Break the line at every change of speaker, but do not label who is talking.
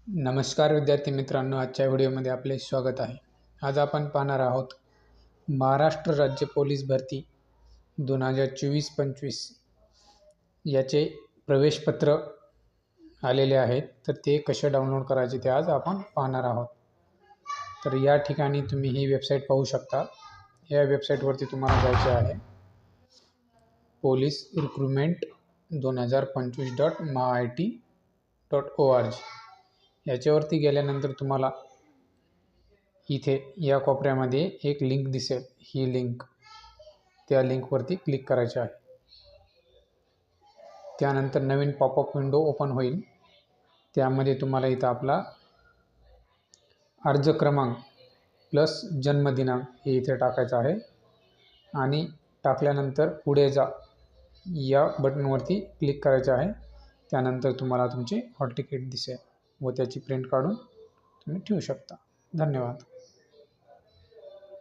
नमस्कार विद्यार्थी मित्रांनो, आजच्या व्हिडिओमध्ये आपले स्वागत आहे। आज आपण पाहणार आहोत महाराष्ट्र राज्य पोलीस भरती 2024-25 याचे प्रवेशपत्र आलेले आहेत। तर ते कसे डाउनलोड करायचे ते आज आपण पाहणार आहोत। तर या ठिकाणी तुम्ही ही वेबसाईट पाहू शकता। या वेबसाईटवरती तुम्हाला जायचे आहे पोलीस रिक्रूटमेंट 2025.mait.org याच्यावरती गेल्यानंतर तुम्हाला इथे या कोपऱ्यामध्ये एक लिंक दिसेल। ही लिंक त्या लिंकवरती क्लिक करायचे आहे। त्यानंतर नवीन पॉपअप विंडो ओपन होईल। त्यामध्ये तुम्हाला इथं आपला अर्ज क्रमांक प्लस जन्म दिनांक हे इथे टाकायचा आहे आणि टाकल्यानंतर पुढे जा या बटनवरती क्लिक करायचे आहे। त्यानंतर तुम्हाला तुमचे हॉल तिकीट दिसेल व त्याची प्रिंट काढून तुम्ही ठेवू शकता। धन्यवाद।